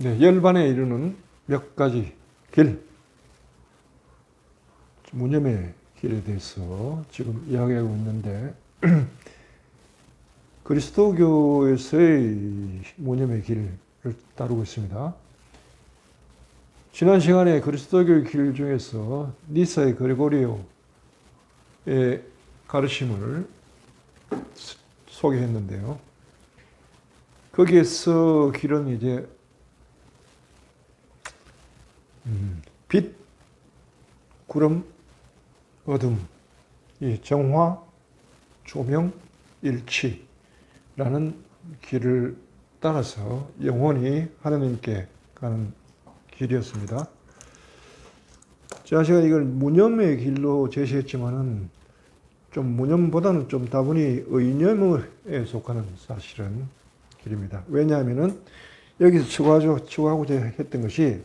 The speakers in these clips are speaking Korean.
네, 열반에 이르는 몇 가지 길, 무념의 길에 대해서 지금 이야기하고 있는데, 그리스도교에서의 무념의 길을 따르고 있습니다. 지난 시간에 그리스도교의 길 중에서 니사의 그레고리오의 가르침을 소개했는데요. 거기에서 길은 이제 빛, 구름, 어둠, 이 정화, 조명, 일치라는 길을 따라서 영원히 하나님께 가는 길이었습니다. 제가 이걸 무념의 길로 제시했지만은 좀 무념보다는 좀 다분히 의념에 속하는 사실은 길입니다. 왜냐하면은 여기서 추구하고자 했던 것이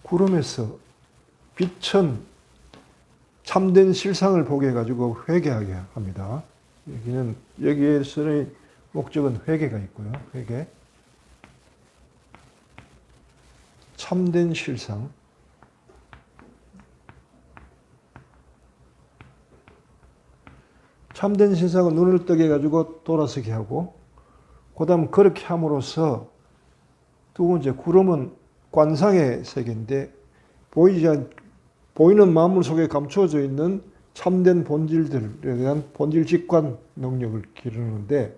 구름에서 빛은 참된 실상을 보게 해가지고 회개하게 합니다. 여기에서의 목적은 회개가 있고요. 회개. 참된 실상. 참된 실상은 눈을 뜨게 해가지고 돌아서게 하고, 그 다음 그렇게 함으로써 두 번째, 구름은 관상의 세계인데 보이는 만물 속에 감춰져 있는 참된 본질들에 대한 본질 직관 능력을 기르는데,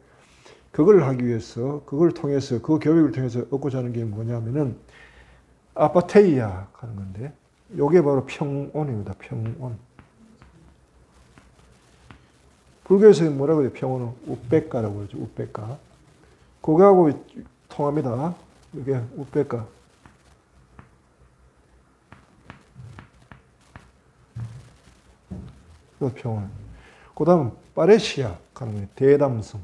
그걸 하기 위해서, 그걸 통해서, 그 교육을 통해서 얻고자 하는 게 뭐냐면은 아파테이아 하는 건데, 이게 바로 평온입니다. 평온. 불교에서는 뭐라고 해요? 평온은 우백가라고 그러죠. 우백가. 그거하고 통합니다. 이게 우백가. 평온. 그 다음은 파레시아 하는 거예요. 대담성.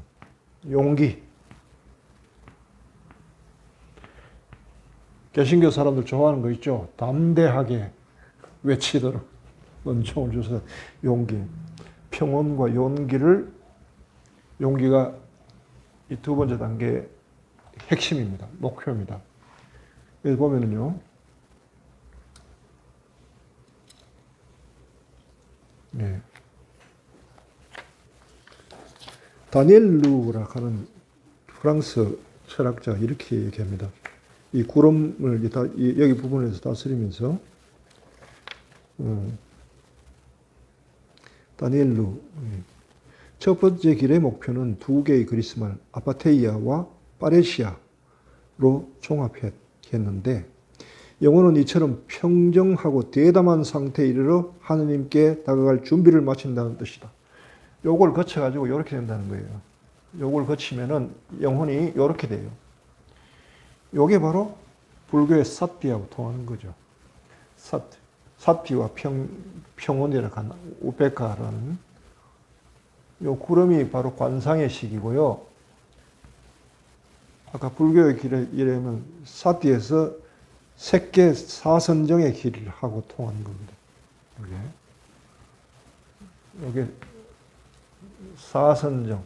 용기. 개신교 사람들 좋아하는 거 있죠? 담대하게 외치도록 은총을 주셔서 용기. 평온과 용기가 이 두 번째 단계의 핵심입니다. 목표입니다. 여기 보면은요, 네. 다니엘 루라 하는 프랑스 철학자가 이렇게 얘기합니다. 이 구름을 여기 부분에서 다스리면서, 다니엘 루. 첫 번째 길의 목표는 두 개의 그리스말, 아파테이아와 파레시아로 종합했는데, 영혼은 이처럼 평정하고 대담한 상태에 이르러 하느님께 다가갈 준비를 마친다는 뜻이다. 요걸 거쳐가지고 이렇게 된다는 거예요. 요걸 거치면은 영혼이 이렇게 돼요. 요게 바로 불교의 사티하고 통하는 거죠. 사티와 평온이라고 하는 우베카라는 요 구름이 바로 관상의 식이고요. 아까 불교의 길을 이르면 사티에서 색계 사선정의 길을 하고 통하는 겁니다. 이게 사선정.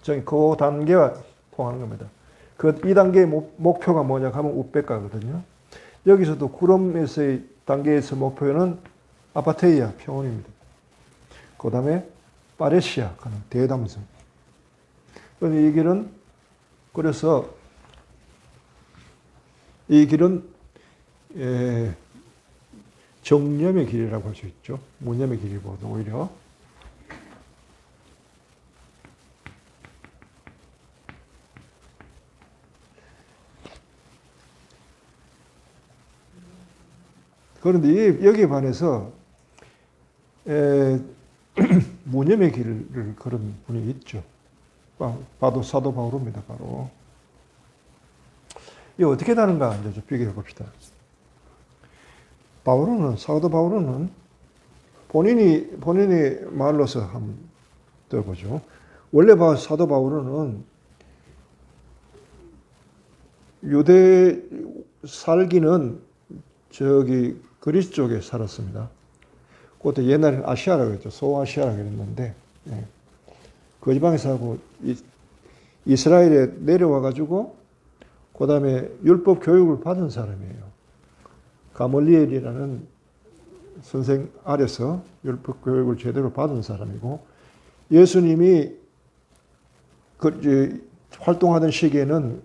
그 단계와 통하는 겁니다. 이 단계의 목표가 뭐냐 하면 우백가거든요. 여기서도 구름에서의 단계에서 목표는 아파테이아, 평온입니다. 그 다음에 파레시아, 대담성. 이 길은, 그래서 이 길은 정념의 길이라고 할 수 있죠. 무념의 길이보다 오히려. 그런데 여기에 반해서 무념의 길을 걸은 분이 있죠. 봐도 사도 바울입니다. 바로. 이게 어떻게 다른가 이제 좀 비교해 봅시다. 사도 바울은 본인이 말로서 한번 들어보죠. 원래 사도 바울은 유대 살기는 그리스 쪽에 살았습니다. 그것도 옛날에는 아시아라고 했죠. 소아시아라고 했는데, 그 지방에 살고, 이스라엘에 내려와 가지고 그 다음에 율법 교육을 받은 사람이에요. 가멀리엘이라는 선생 아래서 율법 교육을 제대로 받은 사람이고, 예수님이 활동하던 시기에는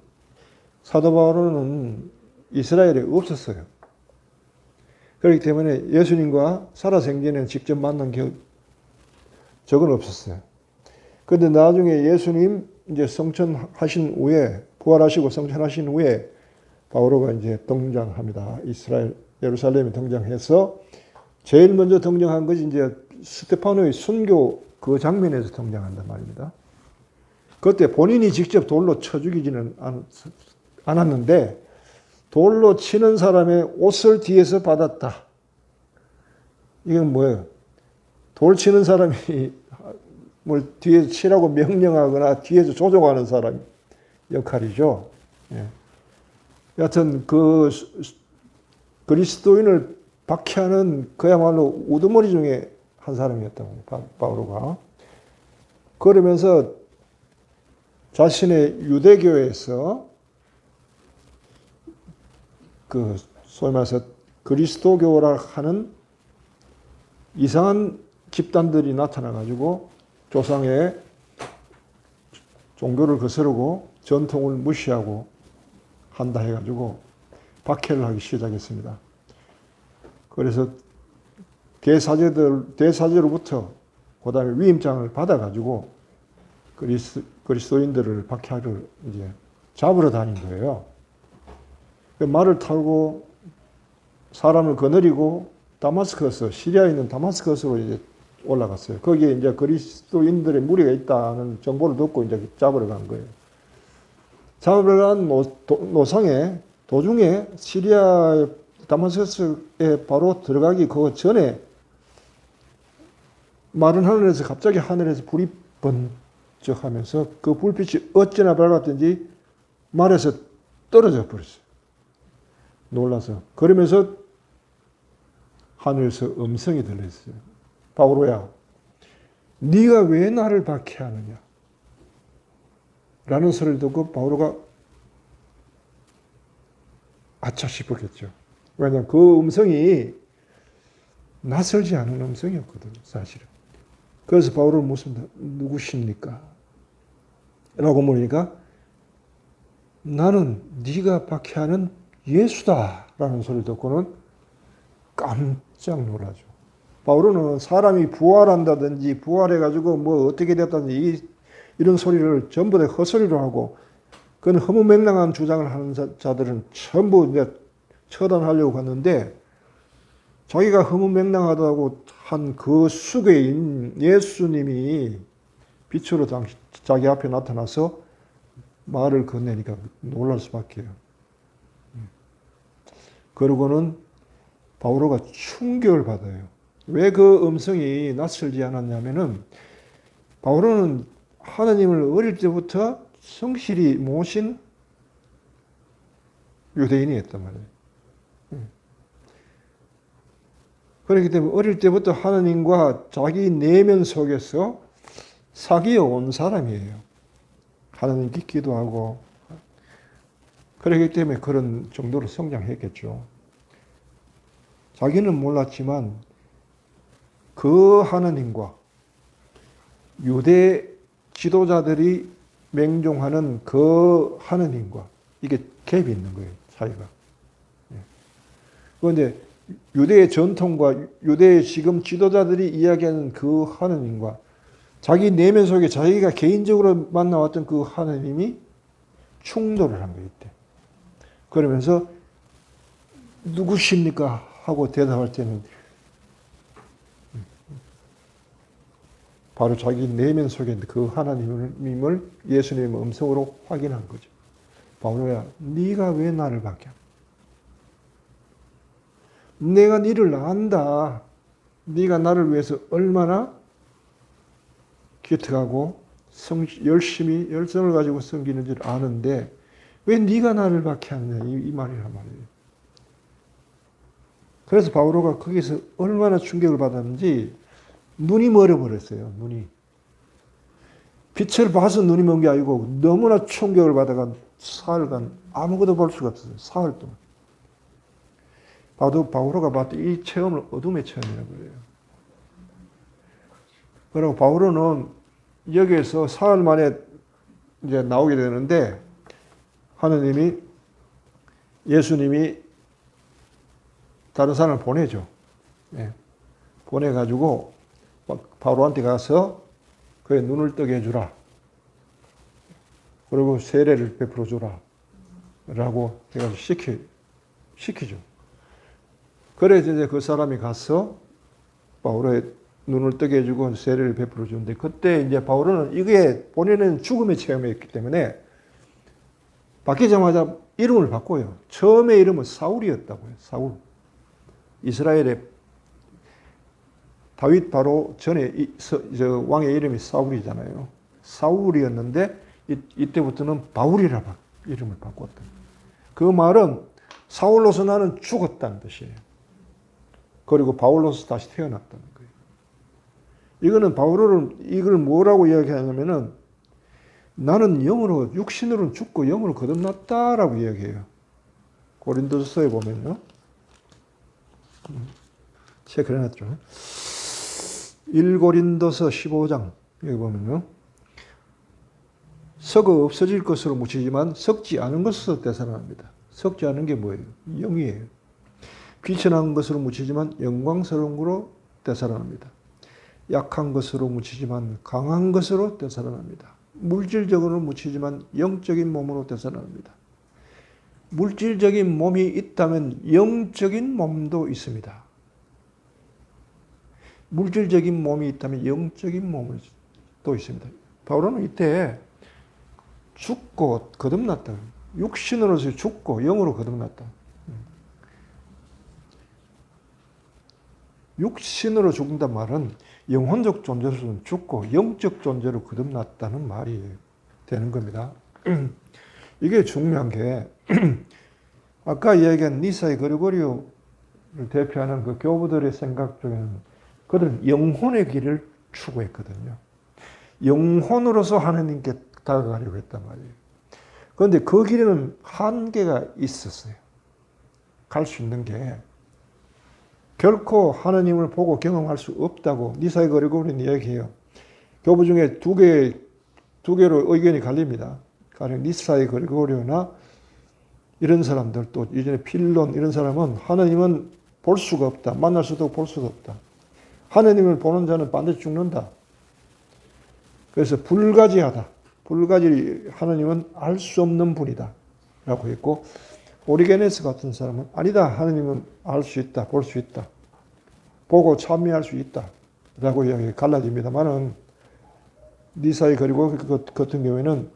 사도 바울은 이스라엘에 없었어요. 그렇기 때문에 예수님과 살아생전에 직접 만난 적은 없었어요. 그런데 나중에 예수님 이제 성천하신 후에, 부활하시고 성천하신 후에 바오로가 이제 등장합니다. 예루살렘에 등장해서 제일 먼저 등장한 것이 이제 스테파노의 순교 그 장면에서 등장한단 말입니다. 그때 본인이 직접 돌로 쳐 죽이지는 않았는데 돌로 치는 사람의 옷을 뒤에서 받았다. 이건 뭐예요? 돌 치는 사람이 뭘 뒤에서 치라고 명령하거나 뒤에서 조종하는 사람 역할이죠. 예. 여하튼 그 그리스도인을 박해하는 그야말로 우두머리 중에 한 사람이었다고 바오로가. 그러면서 자신의 유대교에서 그 소위 말해서 그리스도교라 하는 이상한 집단들이 나타나가지고 조상의 종교를 거스르고 전통을 무시하고 한다 해가지고 박해를 하기 시작했습니다. 그래서 대사제로부터 그 다음에 위임장을 받아가지고 그리스도인들을 박해를 이제 잡으러 다닌 거예요. 말을 타고 사람을 거느리고 시리아에 있는 다마스커스로 이제 올라갔어요. 거기에 이제 그리스도인들의 무리가 있다는 정보를 듣고 이제 잡으러 간 거예요. 잡으러 간 노상에 도중에 시리아 다마스커스에 바로 들어가기 그 전에 마른 하늘에서 갑자기 하늘에서 불이 번쩍하면서 그 불빛이 어찌나 밝았든지 말에서 떨어져 버렸어요. 놀라서. 그러면서 하늘에서 음성이 들렸어요. 바오로야, 네가 왜 나를 박해하느냐? 라는 소리를 듣고 바오로가 아차 싶었겠죠. 왜냐하면 그 음성이 낯설지 않은 음성이었거든요, 사실은. 그래서 바오로는 누구십니까? 라고 물으니까 나는 네가 박해하는 예수다 라는 소리를 듣고는 깜짝 놀라죠. 바오로는 사람이 부활한다든지 부활해가지고 뭐 어떻게 됐다든지 이런 소리를 전부 다 헛소리로 하고, 그건 허무맹랑한 주장을 하는 자들은 전부 이제 처단하려고 갔는데, 자기가 허무맹랑하다고 한 그 수괴인 예수님이 빛으로 자기 앞에 나타나서 말을 건네니까 놀랄 수밖에요. 그러고는 바오로가 충격을 받아요. 왜 그 음성이 낯설지 않았냐면은, 바오로는 하나님을 어릴 때부터 성실히 모신 유대인이었단 말이에요. 그렇기 때문에 어릴 때부터 하나님과 자기 내면 속에서 사귀어 온 사람이에요. 하나님께 기도하고. 그렇기 때문에 그런 정도로 성장했겠죠. 자기는 몰랐지만 그 하나님과 유대 지도자들이 맹종하는 그 하나님과 이게 갭이 있는 거예요, 차이가. 그런데 유대의 전통과 유대의 지금 지도자들이 이야기하는 그 하나님과 자기 내면 속에 자기가 개인적으로 만나왔던 그 하나님이 충돌을 한 거예요, 이때. 그러면서 누구십니까? 하고 대답할 때는 바로 자기 내면 속에 있는 그 하나님을 예수님의 음성으로 확인한 거죠. 바오로야, 네가 왜 나를 박해하냐? 내가 너를 안다. 네가 나를 위해서 얼마나 기특하고 열심히 열정을 가지고 섬기는 줄 아는데 왜 네가 나를 박해하느냐, 이 말이란 말이에요. 그래서 바오로가 거기서 얼마나 충격을 받았는지 눈이 멀어버렸어요. 눈이. 빛을 봐서 눈이 먼 게 아니고 너무나 충격을 받아가 사흘간 아무것도 볼 수가 없었어요. 사흘 동안. 바오로가 봤던 이 체험을 어둠의 체험이라고 그래요. 그리고 바오로는 여기에서 사흘 만에 이제 나오게 되는데 예수님이 다른 사람을 보내죠. 예. 보내가지고 바오로한테 가서 그의 눈을 뜨게 해주라. 그리고 세례를 베풀어 주라. 라고 해가지고 시키죠. 그래서 이제 그 사람이 가서 바오로의 눈을 뜨게 해주고 세례를 베풀어 주는데 그때 이제 바오로는 이게 본인은 죽음의 체험이었기 때문에 바뀌자마자 이름을 바꿔요. 처음에 이름은 사울이었다고요. 사울. 이스라엘의 다윗 바로 전에 왕의 이름이 사울이잖아요. 사울이었는데 이때부터는 바울이라 이름을 바꿨다. 그 말은 사울로서 나는 죽었다는 뜻이에요. 그리고 바울로서 다시 태어났다는 거예요. 이거는 바울은 이걸 뭐라고 이야기하냐면은 나는 영으로 육신으로는 죽고 영으로 거듭났다라고 이야기해요. 고린도서에 보면요. 체크를 해놨죠. 1고린도서 15장 여기 보면요. 썩어 없어질 것으로 묻히지만 썩지 않은 것으로 되살아납니다. 썩지 않은 게 뭐예요? 영이에요. 귀천한 것으로 묻히지만 영광스러운 것으로 되살아납니다. 약한 것으로 묻히지만 강한 것으로 되살아납니다. 물질적으로 묻히지만 영적인 몸으로 되살아납니다. 물질적인 몸이 있다면 영적인 몸도 있습니다. 물질적인 몸이 있다면 영적인 몸도 있습니다. 바울은 이때 죽고 거듭났다. 육신으로서 죽고 영으로 거듭났다. 육신으로 죽는단 말은 영혼적 존재로서는 죽고 영적 존재로 거듭났다는 말이 되는 겁니다. 이게 중요한 게 아까 이야기한 니사의 그리고리오를 대표하는 그 교부들의 생각 중에는 그들은 영혼의 길을 추구했거든요. 영혼으로서 하나님께 다가가려고 했단 말이에요. 그런데 그 길에는 한계가 있었어요. 갈 수 있는 게 결코 하나님을 보고 경험할 수 없다고 니사의 그리고리오는 이야기해요. 교부 중에 두 개로 의견이 갈립니다. 가령 니사의 그리고리오나 이런 사람들 또 이전에 필론 이런 사람은 하나님은 볼 수가 없다. 만날 수도 볼 수도 없다. 하나님을 보는 자는 반드시 죽는다. 그래서 불가지하다. 하나님은 알 수 없는 분이다. 라고 했고 오리게네스 같은 사람은 아니다. 하나님은 알 수 있다. 볼 수 있다. 보고 참여할 수 있다. 라고 이야기 갈라집니다만은 니사의 그리고 그 같은 경우에는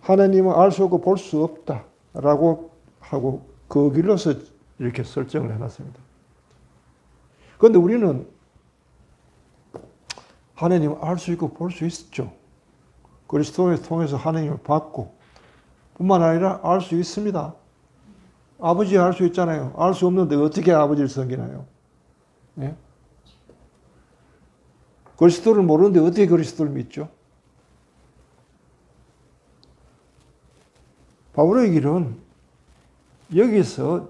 하나님은 알 수 없고 볼 수 없다. 라고 하고 그 길로서 이렇게 설정을 해놨습니다. 그런데 우리는 하나님을 알 수 있고 볼 수 있죠. 그리스도를 통해서 하나님을 받고 뿐만 아니라 알 수 있습니다. 아버지 알 수 있잖아요. 알 수 없는데 어떻게 아버지를 섬기나요? 네? 그리스도를 모르는데 어떻게 그리스도를 믿죠? 바울의 길은 여기서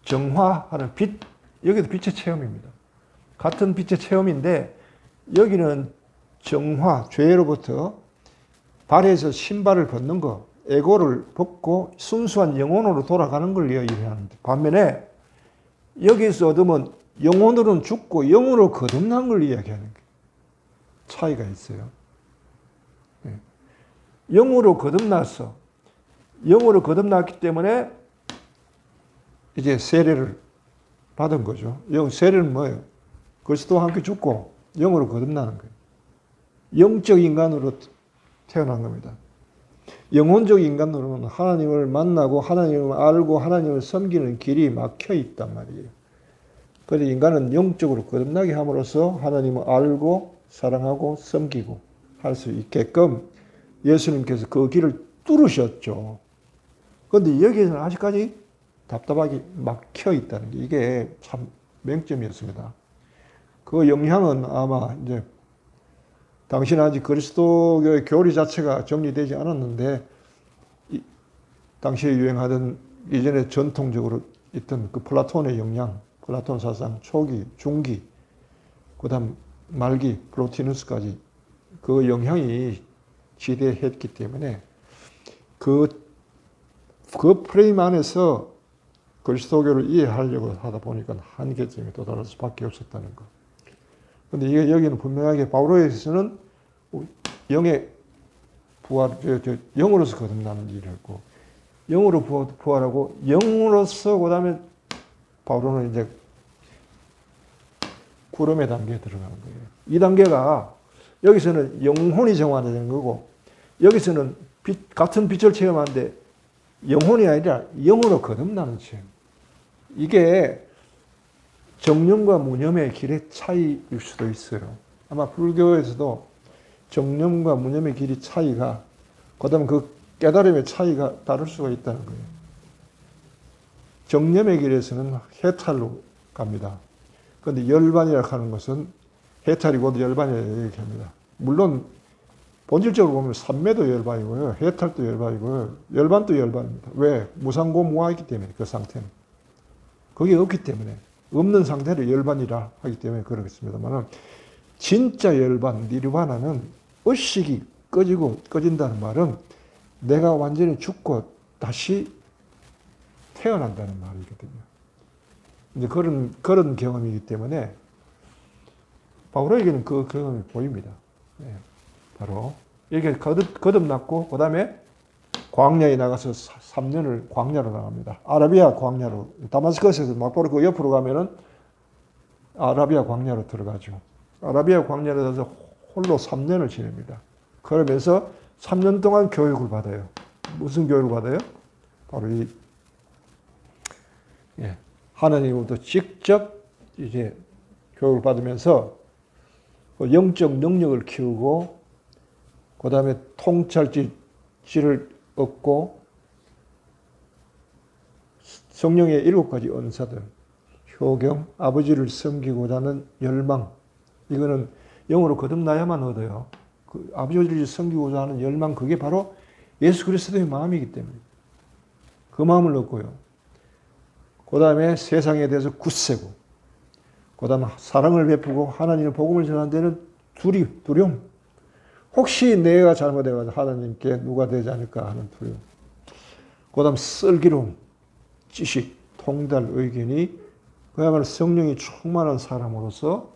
정화하는 빛, 여기도 빛의 체험입니다. 같은 빛의 체험인데 여기는 정화, 죄로부터 발에서 신발을 벗는 거, 에고를 벗고 순수한 영혼으로 돌아가는 걸 이야기하는데 반면에 여기서 얻으면 영혼으로는 죽고 영으로 거듭난 걸 이야기하는 거예요. 차이가 있어요. 영으로 거듭났어. 영으로 거듭났기 때문에 이제 세례를 받은 거죠. 세례는 뭐예요? 그리스도와 함께 죽고 영으로 거듭나는 거예요. 영적 인간으로 태어난 겁니다. 영혼적 인간으로는 하나님을 만나고 하나님을 알고 하나님을 섬기는 길이 막혀 있단 말이에요. 그런데 인간은 영적으로 거듭나게 함으로써 하나님을 알고 사랑하고 섬기고 할 수 있게끔 예수님께서 그 길을 뚫으셨죠. 그런데 여기에는 아직까지 답답하게 막혀 있다는 게 이게 참 맹점이었습니다. 그 영향은 아마 이제 당시는 아직 그리스도교의 교리 자체가 정리되지 않았는데 당시에 유행하던 이전에 전통적으로 있던 그 플라톤의 영향, 플라톤 사상 초기, 중기, 그다음 말기, 플로티누스까지 그 영향이 지대했기 때문에 그 프레임 안에서 그리스도교를 이해하려고 하다 보니까 한계점에 도달할 수밖에 없었다는 거. 근데 이게 여기는 분명하게 바울에서는 영의 부활, 영으로서 거듭나는 일을 했고, 영으로 부활하고, 영으로서 그 다음에 바울은 이제 구름의 단계에 들어가는 거예요. 이 단계가 여기서는 영혼이 정화되는 거고, 여기서는 같은 빛을 체험하는데 영혼이 아니라 영으로 거듭나는 체험. 이게 정념과 무념의 길의 차이일 수도 있어요. 아마 불교에서도 정념과 무념의 길의 차이가, 그 다음 그 깨달음의 차이가 다를 수가 있다는 거예요. 정념의 길에서는 해탈로 갑니다. 그런데 열반이라고 하는 것은 해탈이 곧 열반이라고 얘기합니다. 물론 본질적으로 보면 삼매도 열반이고요. 해탈도 열반이고요. 열반도 열반입니다. 왜? 무상고무화이기 때문에 그 상태는. 그게 없기 때문에. 없는 상태를 열반이라 하기 때문에 그러겠습니다만 진짜 열반, 니르바나는 의식이 꺼진다는 말은 내가 완전히 죽고 다시 태어난다는 말이거든요. 이제 그런 경험이기 때문에 바울에게는 그 경험이 보입니다. 네. 바로 이렇게 거듭났고 그 다음에 광야에 나가서 3년을 광야로 나갑니다. 아라비아 광야로, 다마스커스에서 막바로 그 옆으로 가면은 아라비아 광야로 들어가죠. 아라비아 광야로 가서 홀로 3년을 지냅니다. 그러면서 3년 동안 교육을 받아요. 무슨 교육을 받아요? 바로 하나님으로부터 직접 이제 교육을 받으면서 영적 능력을 키우고, 그 다음에 통찰지를 얻고, 성령의 7가지 은사들, 효경, 아버지를 섬기고자 하는 열망, 이거는 영으로 거듭나야만 얻어요. 그 아버지를 섬기고자 하는 열망, 그게 바로 예수 그리스도의 마음이기 때문에 그 마음을 얻고요. 그 다음에 세상에 대해서 굳세고, 그 다음에 사랑을 베푸고 하나님의 복음을 전하는 데는 두려움. 혹시 내가 잘못해가지고 하나님께 누가 되지 않을까 하는 두려움. 그 다음 슬기로움, 지식, 통달, 의견이 그야말로 성령이 충만한 사람으로서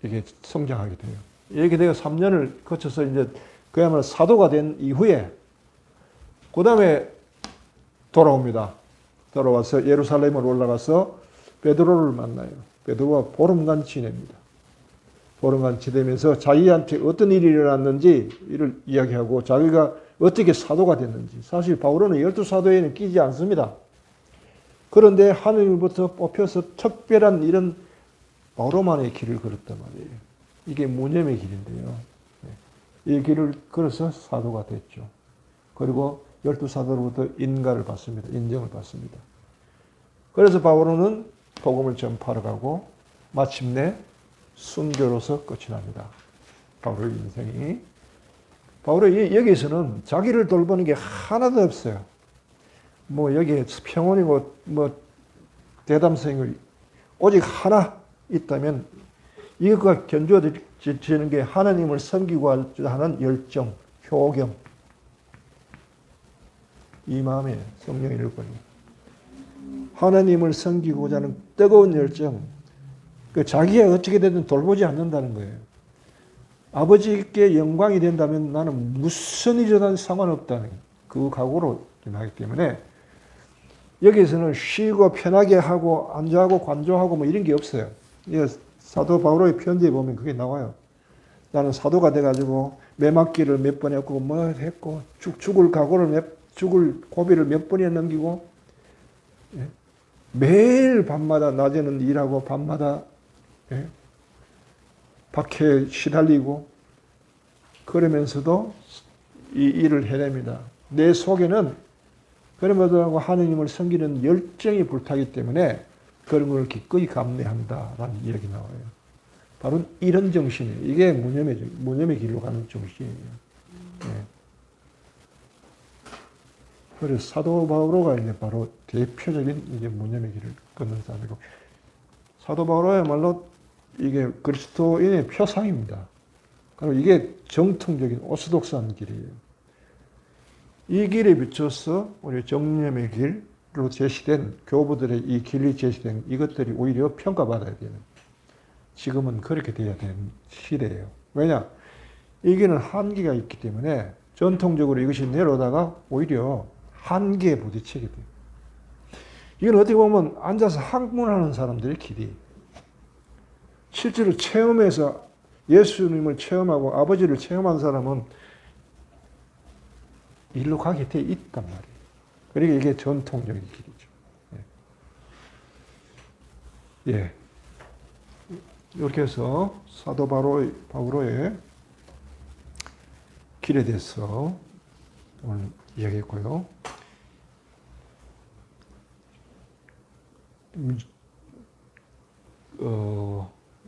이게 성장하게 돼요. 이렇게 되어 3년을 거쳐서 이제 그야말로 사도가 된 이후에 그 다음에 돌아옵니다. 돌아와서 예루살렘으로 올라가서 베드로를 만나요. 베드로와 보름간 지냅니다. 보름간 지내면서 자기한테 어떤 일이 일어났는지 이를 이야기하고 자기가 어떻게 사도가 됐는지. 사실 바울은 12사도에는 끼지 않습니다. 그런데 하늘부터 뽑혀서 특별한 이런 바로만의 길을 걸었단 말이에요. 이게 무념의 길인데요. 이 길을 걸어서 사도가 됐죠. 그리고 12사도로부터 인가를 받습니다. 인정을 받습니다. 그래서 바울은 복음을 전파하러 가고 마침내 순교로서 끝이 납니다. 바울의 인생이. 바울이 여기서는 자기를 돌보는 게 하나도 없어요. 뭐 여기에 평온이고 뭐 대담성이 오직 하나 있다면 이것과 견주어지는 게 하나님을 섬기고 하는 열정, 효경. 이 마음에 성령이 이룰 거예요. 하나님을 섬기고자 하는 뜨거운 열정. 그 자기가 어떻게 되든 돌보지 않는다는 거예요. 아버지께 영광이 된다면 나는 무슨 일이든 상관없다는 그 각오로 하기 때문에 여기에서는 쉬고 편하게 하고 안주하고 관조하고 뭐 이런 게 없어요. 사도 바울의 편지에 보면 그게 나와요. 나는 사도가 돼가지고 매맞기를 몇 번 했고 뭐 했고 죽을 각오를 죽을 고비를 몇 번이나 넘기고 매일 밤마다 낮에는 일하고 밤마다 박해에 시달리고 그러면서도 이 일을 해냅니다. 내 속에는 그럼에도 하나님을 섬기는 열정이 불타기 때문에 그런 걸 기꺼이 감내한다라는 이야기 나와요. 바로 이런 정신이에요. 이게 무념의 길로 가는 정신이에요. 네. 그래서 사도 바오로가 이제 바로 대표적인 이제 무념의 길을 걷는 사람이고, 사도 바오로야말로 이게 그리스도인의 표상입니다. 그리고 이게 정통적인 오소독스한 길이에요. 이 길에 비춰서 우리 정념의 길로 제시된 교부들의 이 길이 제시된 이것들이 오히려 평가받아야 되는, 지금은 그렇게 돼야 되는 시대예요. 왜냐? 이 길은 한계가 있기 때문에 전통적으로 이것이 내려오다가 오히려 한계에 부딪히게 돼요. 이건 어떻게 보면 앉아서 학문하는 사람들의 길이, 실제로 체험해서 예수님을 체험하고 아버지를 체험한 사람은 일로 가게 돼 있단 말이에요. 그러니까 이게 전통적인 길이죠. 예. 예. 이렇게 해서 사도 바오로의 길에 대해서 오늘 이야기했고요.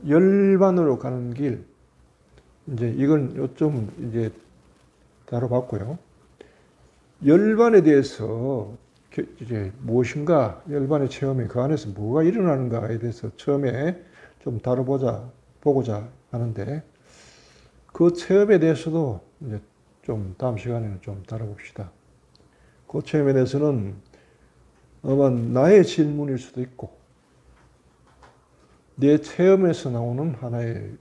열반으로 가는 길, 이제 이건 요점 이제 다뤄봤고요. 열반에 대해서 이제 무엇인가, 열반의 체험이 그 안에서 뭐가 일어나는가에 대해서 처음에 좀 보고자 하는데, 그 체험에 대해서도 이제 좀 다음 시간에는 좀 다뤄봅시다. 그 체험에 대해서는 아마 나의 질문일 수도 있고, 내 체험에서 나오는 하나의,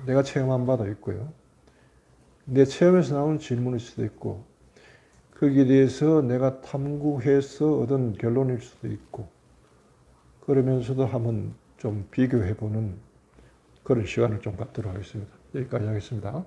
내가 체험한 바도 있고요. 내 체험에서 나오는 질문일 수도 있고, 거기에 대해서 내가 탐구해서 얻은 결론일 수도 있고, 그러면서도 한번 좀 비교해보는 그런 시간을 좀 갖도록 하겠습니다. 여기까지 하겠습니다.